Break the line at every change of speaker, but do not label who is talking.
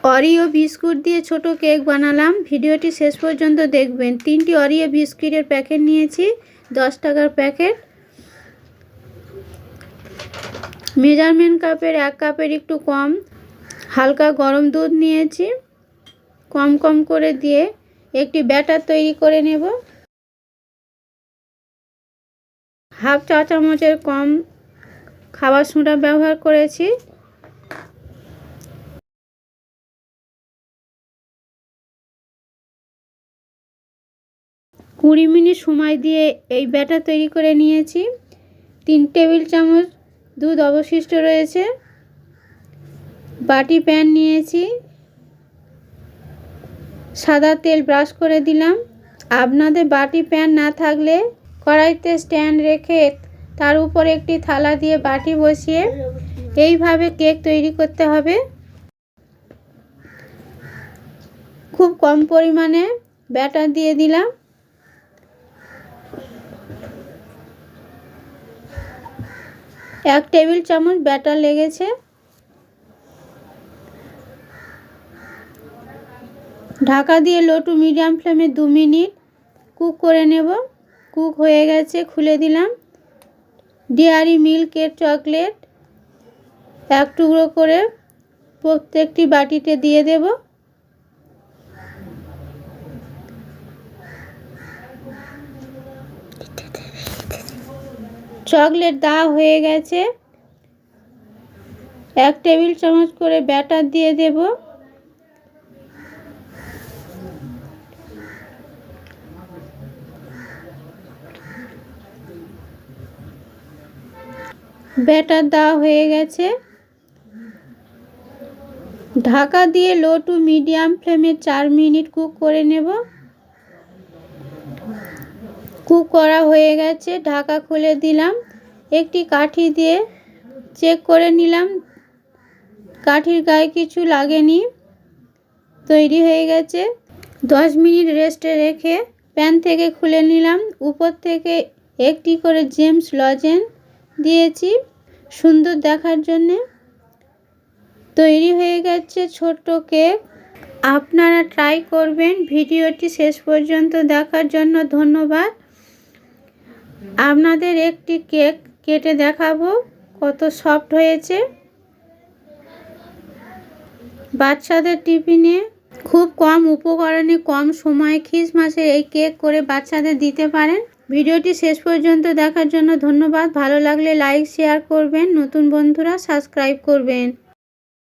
Oreo biscuit দিয়ে ছোট cake বানালাম। ভিডিওটি শেষ পর্যন্ত দেখবেন। 3টি অরিও বিস্কুটের প্যাকেট নিয়েছি, 10 টাকার প্যাকেট। মেজারমেন্ট কাপের 1 কাপের একটু কম হালকা গরম দুধ নিয়েছি। কম কম করে দিয়ে একটি ব্যাটার তৈরি করে নেব। হাফ চা চামচের কম খাবার সোডা ব্যবহার করেছি। কুড়ি মিনিট সময় দিয়ে এই ব্যাটার তৈরি করে নিয়েছি। 3 টেবিল চামচ দুধ অবশিষ্ট রয়েছে। বাটি প্যান নিয়েছি, সাদা তেল ব্রাশ করে দিলাম। আপনাদের বাটি প্যান না থাকলে কড়াইতে স্ট্যান্ড রেখে তার উপর একটি থালা দিয়ে বাটি বসিয়ে এইভাবে কেক তৈরি করতে হবে। খুব কম পরিমাণে ব্যাটার দিয়ে দিলাম। এক টেবিল চামচ ব্যাটার লেগেছে। ঢাকা দিয়ে লো টু মিডিয়াম ফ্লেমে 2 মিনিট কুক করে নেব। কুক হয়ে গেছে, খুলে দিলাম। ডেয়ারি মিল্কের চকলেট 1 টুকরো করে প্রত্যেকটি বাটিতে দিয়ে দেব। চকলেট দেওয়া হয়ে গেছে। 1 টেবিল চামচ করে ব্যাটার দিয়ে দেব। ব্যাটার দেওয়া হয়ে গেছে। ঢাকা দিয়ে লো টু মিডিয়াম ফ্লেমে 4 মিনিট কুক করে নেব। কুক করা হয়ে গেছে, ঢাকা খুলে দিলাম। একটি কাঠি দিয়ে চেক করে নিলাম, কাঠির গায়ে কিছু লাগেনি। তৈরি হয়ে গেছে। 10 মিনিট রেস্টে রেখে প্যান থেকে খুলে নিলাম। উপর থেকে একটি করে জেমস লজেন্স দিয়েছি সুন্দর দেখার জন্যে। তৈরি হয়ে গেছে ছোট্ট কেক। আপনারা ট্রাই করবেন। ভিডিওটি শেষ পর্যন্ত দেখার জন্য ধন্যবাদ। আপনাদের একটি কেক কেটে দেখাবো কত সফট হয়েছে। বাচ্চাদের টিফিনে খুব কম উপকরণে কম সময়ে খ্রিসমাসের এই কেক করে বাচ্চাদের দিতে পারেন। ভিডিওটি শেষ পর্যন্ত দেখার জন্য ধন্যবাদ। ভালো লাগলে লাইক শেয়ার করবেন। নতুন বন্ধুরা সাবস্ক্রাইব করবেন।